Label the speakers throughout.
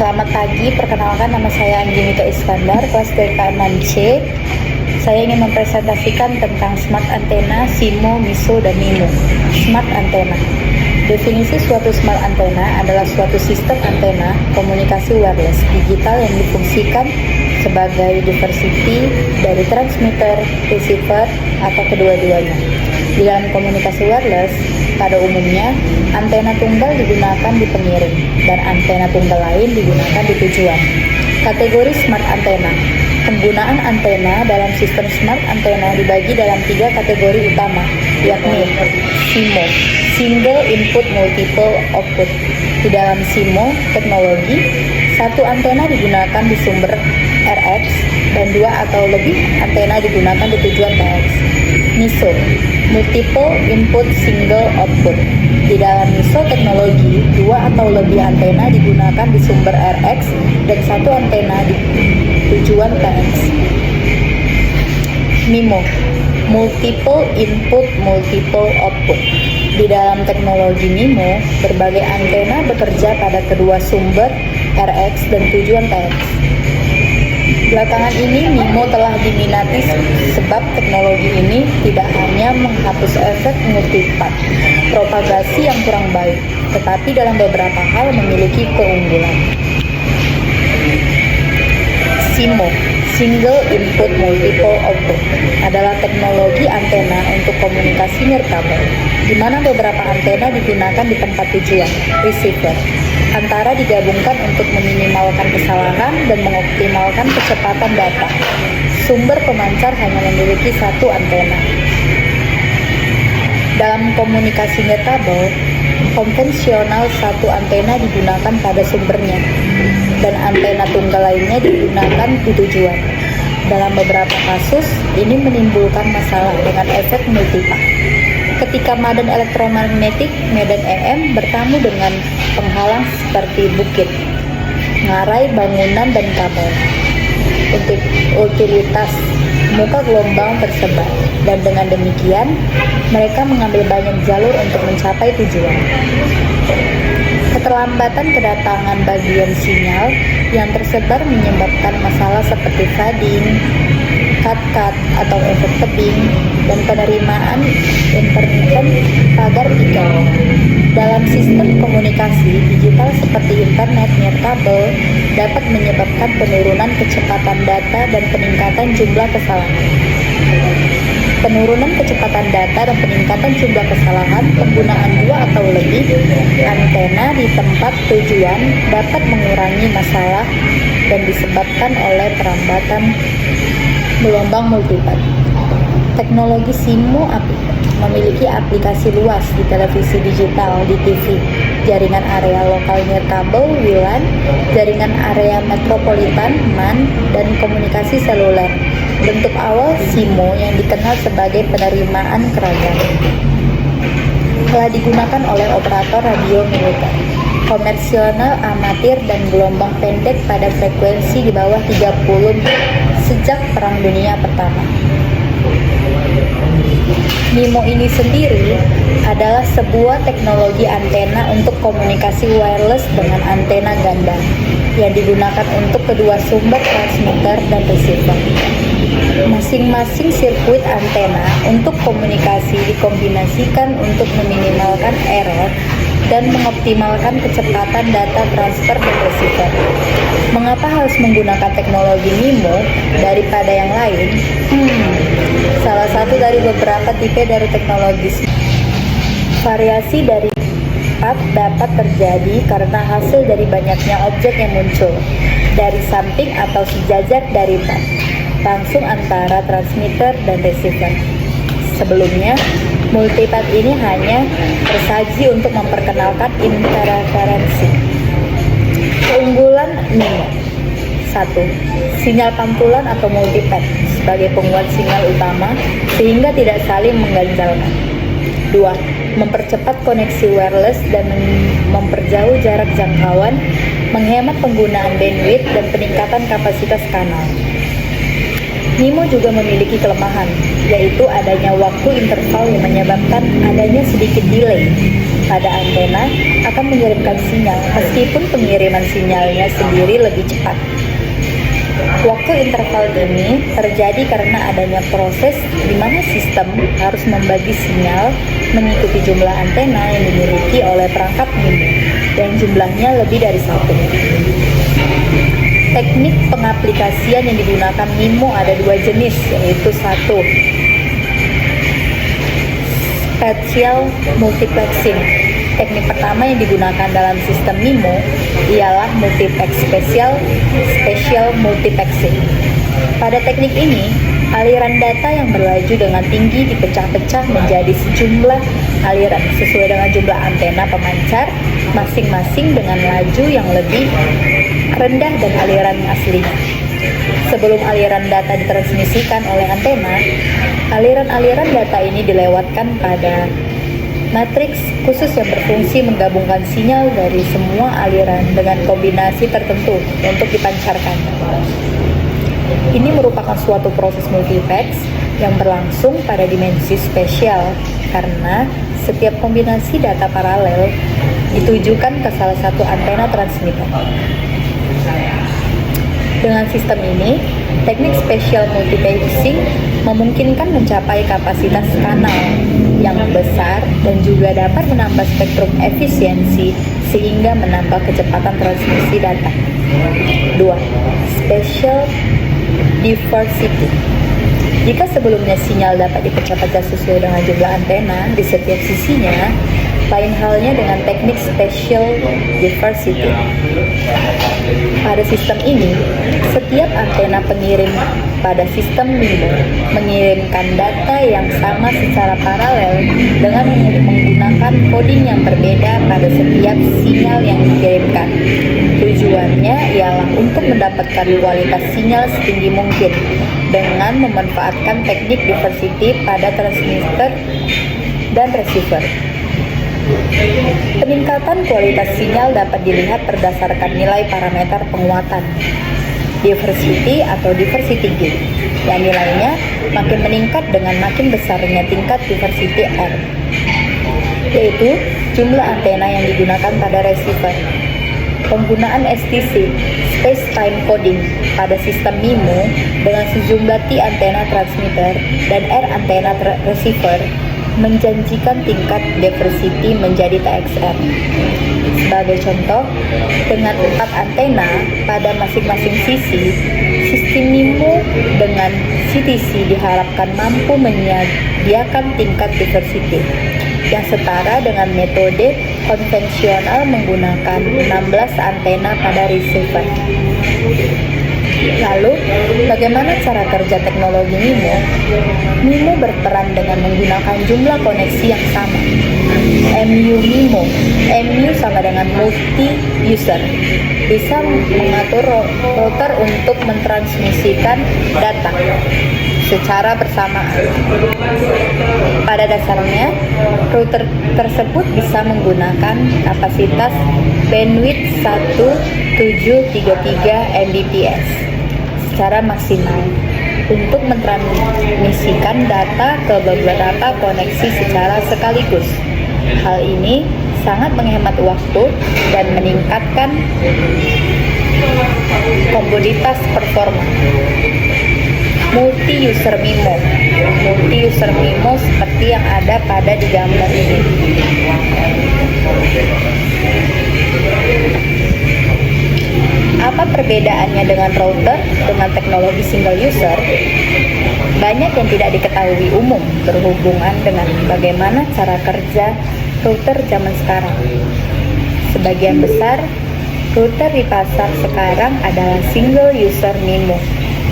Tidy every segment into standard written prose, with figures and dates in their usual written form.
Speaker 1: Selamat pagi, perkenalkan nama saya Anjimita Iskandar, kelas TK 6C. Saya ingin mempresentasikan tentang smart antena, SIMO, MISO, dan MIMO. Smart antena. Definisi suatu smart antena adalah suatu sistem antena komunikasi wireless digital yang difungsikan sebagai diversity dari transmitter, receiver, atau kedua-duanya. Di dalam komunikasi wireless, pada umumnya, antena tunggal digunakan di pengirim dan antena tunggal lain digunakan di tujuan. Kategori smart antena. Penggunaan antena dalam sistem smart antena dibagi dalam 3 kategori utama, yakni SIMO, Single Input Multiple Output. Di dalam SIMO teknologi, satu antena digunakan di sumber RX dan 2 atau lebih antena digunakan di tujuan TX. MISO, Multiple Input Single Output. Di dalam MISO teknologi, 2 atau lebih antena digunakan di sumber RX dan 1 antena di tujuan TX. MIMO, Multiple Input Multiple Output. Di dalam teknologi MIMO, berbagai antena bekerja pada kedua sumber RX dan tujuan TX. Belakangan ini MIMO telah diminati sebab teknologi ini tidak hanya menghapus efek multipath propagasi yang kurang baik, tetapi dalam beberapa hal memiliki keunggulan. SIMO, Single Input Multiple Output, adalah teknologi antena untuk komunikasi nirkabel, di mana beberapa antena digunakan di tempat tujuan, receiver, antara digabungkan untuk meminimalkan kesalahan dan mengoptimalkan kecepatan data. Sumber pemancar hanya memiliki 1 antena. Dalam komunikasi nirkabel konvensional, 1 antena digunakan pada sumbernya dan antena tunggal lainnya digunakan di tujuan. Dalam beberapa kasus, ini menimbulkan masalah dengan efek multipath. Ketika medan elektromagnetik, medan EM bertamu dengan penghalang seperti bukit, ngarai, bangunan, dan kabel. Untuk utilitas muka gelombang tersebar, dan dengan demikian mereka mengambil banyak jalur untuk mencapai tujuan. Keterlambatan kedatangan bagian sinyal yang tersebar menyebabkan masalah seperti fading, cut atau efek tebing, dan penerimaan intermittent pagar tiga. Dalam sistem komunikasi digital seperti internet nirkabel dapat menyebabkan penurunan kecepatan data dan peningkatan jumlah kesalahan. Penurunan kecepatan data dan peningkatan jumlah kesalahan, penggunaan 2 atau lebih antena di tempat tujuan dapat mengurangi masalah dan disebabkan oleh perlambatan gelombang multipath. Teknologi SIMO memiliki aplikasi luas di televisi digital, di TV, jaringan area lokal nirkabel WLAN, jaringan area metropolitan MAN, dan komunikasi seluler. Bentuk awal SIMO yang dikenal sebagai penerimaan keragam telah digunakan oleh operator radio militer, komersional, amatir, dan gelombang pendek pada frekuensi di bawah 30 sejak Perang Dunia Pertama. MIMO ini sendiri adalah sebuah teknologi antena untuk komunikasi wireless dengan antena ganda yang digunakan untuk kedua sumber transmitter dan receiver. Masing-masing sirkuit antena untuk komunikasi dikombinasikan untuk meminimalkan error dan mengoptimalkan kecepatan data transfer dan receiver. Mengapa harus menggunakan teknologi MIMO daripada yang lain? Salah satu dari beberapa tipe dari teknologi variasi dari path dapat terjadi karena hasil dari banyaknya objek yang muncul dari samping atau sejajar dari path langsung antara transmitter dan receiver. Sebelumnya, multipath ini hanya tersaji untuk memperkenalkan interferensi. Keunggulan MIMO: 1. Sinyal pantulan atau multipath sebagai penguat sinyal utama sehingga tidak saling mengganjalkan. 2. Mempercepat koneksi wireless dan memperjauh jarak jangkauan, menghemat penggunaan bandwidth dan peningkatan kapasitas kanal. MIMO juga memiliki kelemahan, yaitu adanya waktu interval yang menyebabkan adanya sedikit delay pada antena akan mengirimkan sinyal, meskipun pengiriman sinyalnya sendiri lebih cepat. Waktu interval ini terjadi karena adanya proses di mana sistem harus membagi sinyal mengikuti jumlah antena yang dimiliki oleh perangkat MIMO, dan jumlahnya lebih dari satu. Teknik pengaplikasian yang digunakan MIMO ada dua jenis, yaitu satu, spatial multiplexing. Teknik pertama yang digunakan dalam sistem MIMO ialah multiplex spatial multiplexing. Pada teknik ini, aliran data yang berlaju dengan tinggi dipecah-pecah menjadi sejumlah aliran sesuai dengan jumlah antena pemancar masing-masing dengan laju yang lebih rendah dan aliran aslinya. Sebelum aliran data ditransmisikan oleh antena, aliran-aliran data ini dilewatkan pada matriks khusus yang berfungsi menggabungkan sinyal dari semua aliran dengan kombinasi tertentu untuk dipancarkan. Ini merupakan suatu proses multiplex yang berlangsung pada dimensi spesial karena setiap kombinasi data paralel ditujukan ke salah satu antena transmitter. Dengan sistem ini, teknik spatial multiplexing memungkinkan mencapai kapasitas kanal yang besar dan juga dapat menambah spektrum efisiensi sehingga menambah kecepatan transmisi data. 2. Spatial diversity. Jika sebelumnya sinyal dapat dipecah-pecah sesuai dengan jumlah antena di setiap sisinya, lain halnya dengan teknik spatial diversity. Pada sistem ini, setiap antena pengirim pada sistem MIMO mengirimkan data yang sama secara paralel dengan menggunakan coding yang berbeda pada setiap sinyal yang dikirimkan. Tujuannya ialah untuk mendapatkan kualitas sinyal setinggi mungkin dengan memanfaatkan teknik diversity pada transmitter dan receiver. Peningkatan kualitas sinyal dapat dilihat berdasarkan nilai parameter penguatan diversity atau diversity gain, yang nilainya makin meningkat dengan makin besarnya tingkat diversity R, yaitu jumlah antena yang digunakan pada receiver. Penggunaan STC (Space Time Coding) pada sistem MIMO dengan sejumlah T antena transmitter dan R antena receiver menjanjikan tingkat diversity menjadi TXR. Sebagai contoh, dengan 4 antena pada masing-masing sisi, sistem MIMO dengan CTC diharapkan mampu menyediakan tingkat diversity yang setara dengan metode konvensional menggunakan 16 antena pada receiver. Lalu, bagaimana cara kerja teknologi MIMO? MIMO berperan dengan menggunakan jumlah koneksi yang sama. MU MIMO, MU sama dengan multi-user, bisa mengatur router untuk mentransmisikan data secara bersamaan. Pada dasarnya, router tersebut bisa menggunakan kapasitas bandwidth 1733 Mbps secara maksimal untuk mentransmisikan data ke beberapa koneksi secara sekaligus. Hal ini sangat menghemat waktu dan meningkatkan komoditas performa. Multi-user MIMO. Multi-user MIMO seperti yang ada pada di gambar ini. Apa perbedaannya dengan router dengan teknologi single user? Banyak yang tidak diketahui umum berhubungan dengan bagaimana cara kerja router zaman sekarang. Sebagian besar router di pasar sekarang adalah single user MIMO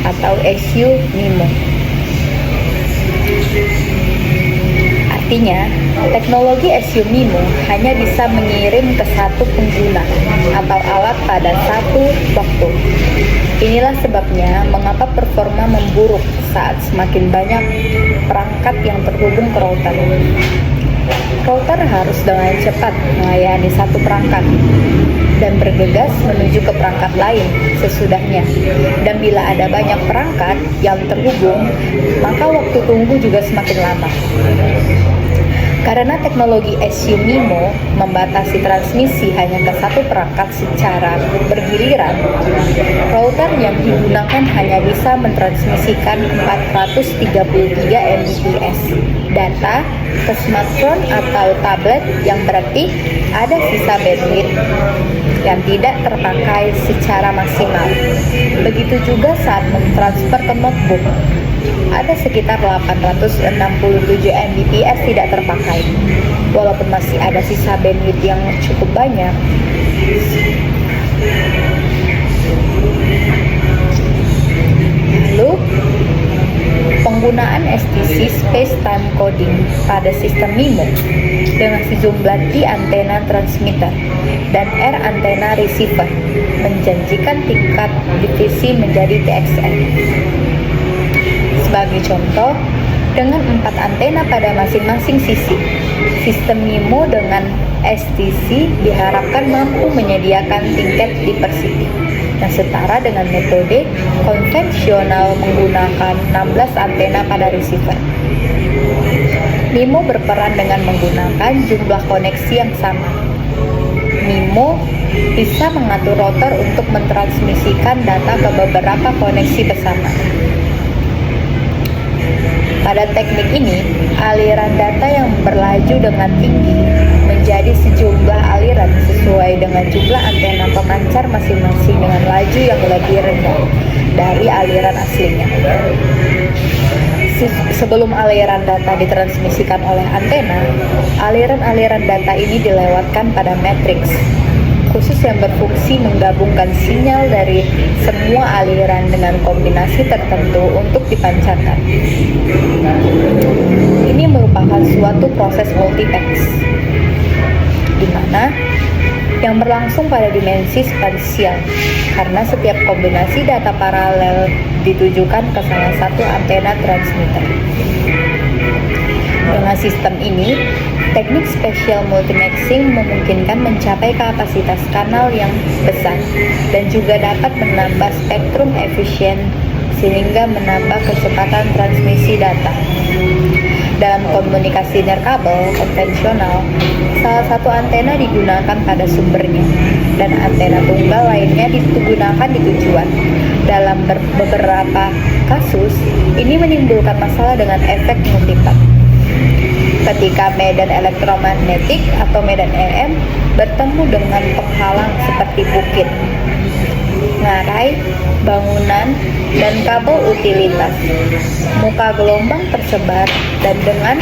Speaker 1: atau SU MIMO. Artinya, teknologi SU MIMO hanya bisa mengirim ke satu pengguna atau alat pada satu waktu. Inilah sebabnya mengapa performa memburuk saat semakin banyak perangkat yang terhubung ke router. Router harus dengan cepat melayani satu perangkat dan bergegas menuju ke perangkat lain sesudahnya. Dan bila ada banyak perangkat yang terhubung, maka waktu tunggu juga semakin lama. Karena teknologi SU MIMO membatasi transmisi hanya ke satu perangkat secara bergiliran, router yang digunakan hanya bisa mentransmisikan 433 Mbps data ke smartphone atau tablet, yang berarti ada sisa bandwidth yang tidak terpakai secara maksimal. Begitu juga saat mentransfer ke notebook, ada sekitar 867 Mbps tidak terpakai. Walaupun masih ada sisa bandwidth yang cukup banyak. Lalu, penggunaan STC Space Time Coding pada sistem MIMO dengan sejumlah T antena transmitter dan R antena receiver menjanjikan tingkat divisi menjadi TXN. Sebagai contoh, dengan 4 antena pada masing-masing sisi, sistem MIMO dengan STC diharapkan mampu menyediakan tingkat diversity yang setara dengan metode konvensional menggunakan 16 antena pada receiver. MIMO berperan dengan menggunakan jumlah koneksi yang sama. MIMO bisa mengatur router untuk mentransmisikan data ke beberapa koneksi bersama. Pada teknik ini, aliran data yang berlaju dengan tinggi menjadi sejumlah aliran sesuai dengan jumlah antena pemancar masing-masing dengan laju yang lebih rendah dari aliran aslinya. Sebelum aliran data ditransmisikan oleh antena, aliran-aliran data ini dilewatkan pada matriks khusus yang berfungsi menggabungkan sinyal dari semua aliran dengan kombinasi tertentu untuk dipancarkan. Ini merupakan suatu proses multiplex, di mana yang berlangsung pada dimensi spasial, karena setiap kombinasi data paralel ditujukan ke salah satu antena transmitter. Dengan sistem ini, teknik spatial multimixing memungkinkan mencapai kapasitas kanal yang besar dan juga dapat menambah spektrum efisien sehingga menambah kecepatan transmisi data. Dalam komunikasi nirkabel konvensional, salah satu antena digunakan pada sumbernya dan antena tunggal lainnya digunakan di tujuan. Dalam beberapa kasus, ini menimbulkan masalah dengan efek multipath. Ketika medan elektromagnetik atau medan EM bertemu dengan penghalang seperti bukit, ngarai, bangunan, dan kabel utilitas, muka gelombang tersebar, dan dengan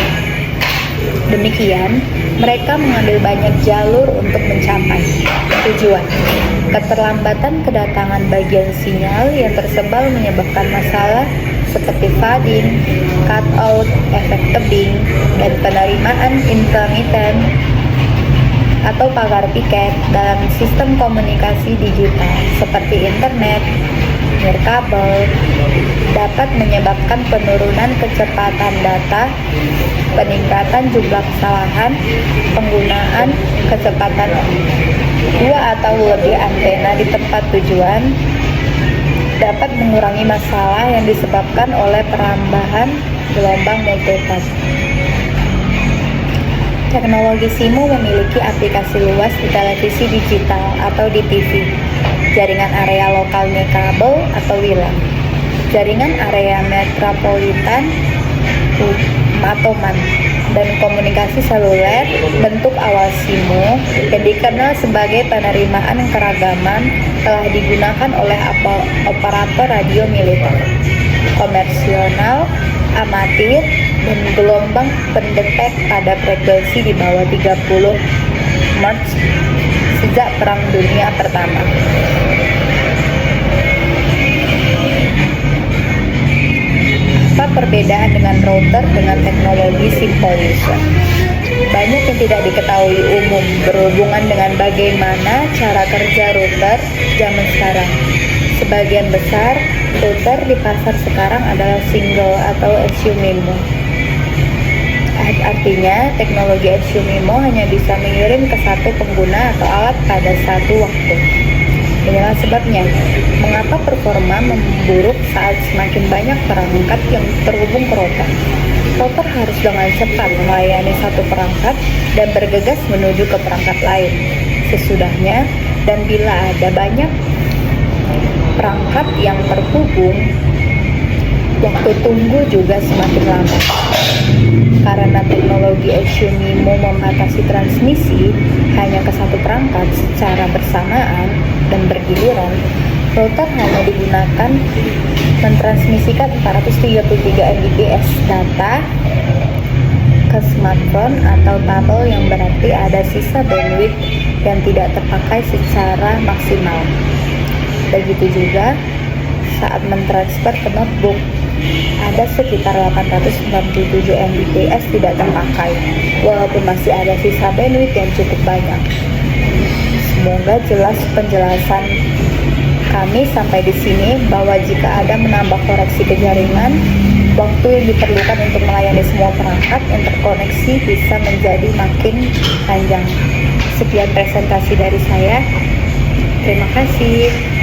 Speaker 1: demikian mereka mengambil banyak jalur untuk mencapai tujuan. Keterlambatan kedatangan bagian sinyal yang tersebar menyebabkan masalah seperti fading, cutout, efek tebing, dan penerimaan intermittent atau pagar piket dalam sistem komunikasi digital seperti internet, nirkabel, dapat menyebabkan penurunan kecepatan data, peningkatan jumlah kesalahan, penggunaan kecepatan 2 atau lebih antena di tempat tujuan, dapat mengurangi masalah yang disebabkan oleh perambahan gelombang multipath. Teknologi SIMO memiliki aplikasi luas di televisi digital atau di TV, jaringan area lokal nirkabel atau WLAN, jaringan area metropolitan atau MAN, dan komunikasi seluler. Bentuk awal SIMO yang dikenal sebagai penerimaan keragaman telah digunakan oleh operator radio militer, komersional, amatir, dan gelombang pendetek pada frekuensi di bawah 30 Hz sejak Perang Dunia Pertama. Apa perbedaan dengan router dengan teknologi simple user? Banyak yang tidak diketahui umum berhubungan dengan bagaimana cara kerja router zaman sekarang. Sebagian besar router di pasar sekarang adalah single atau SU MIMO. Artinya, teknologi SU MIMO hanya bisa mengirim ke satu pengguna atau alat pada satu waktu. Inilah sebabnya, mengapa performa memburuk saat semakin banyak perangkat yang terhubung ke router. router harus dengan cepat melayani satu perangkat dan bergegas menuju ke perangkat lain. Sesudahnya, dan bila ada banyak perangkat yang terhubung, waktu tunggu juga semakin lama. Karena teknologi HMIMO membatasi transmisi hanya ke satu perangkat secara bersamaan dan bergiliran, router hanya digunakan mentransmisikan 433 Mbps data ke smartphone atau tabel, yang berarti ada sisa bandwidth yang tidak terpakai secara maksimal. Begitu juga saat mentransfer ke notebook, ada sekitar 897 Mbps tidak terpakai, walaupun masih ada sisa bandwidth yang cukup banyak. Semoga jelas penjelasan kami sampai di sini, bahwa jika ada menambah koreksi ke jaringan, waktu yang diperlukan untuk melayani semua perangkat yang terkoneksi bisa menjadi makin panjang. Sekian presentasi dari saya. Terima kasih.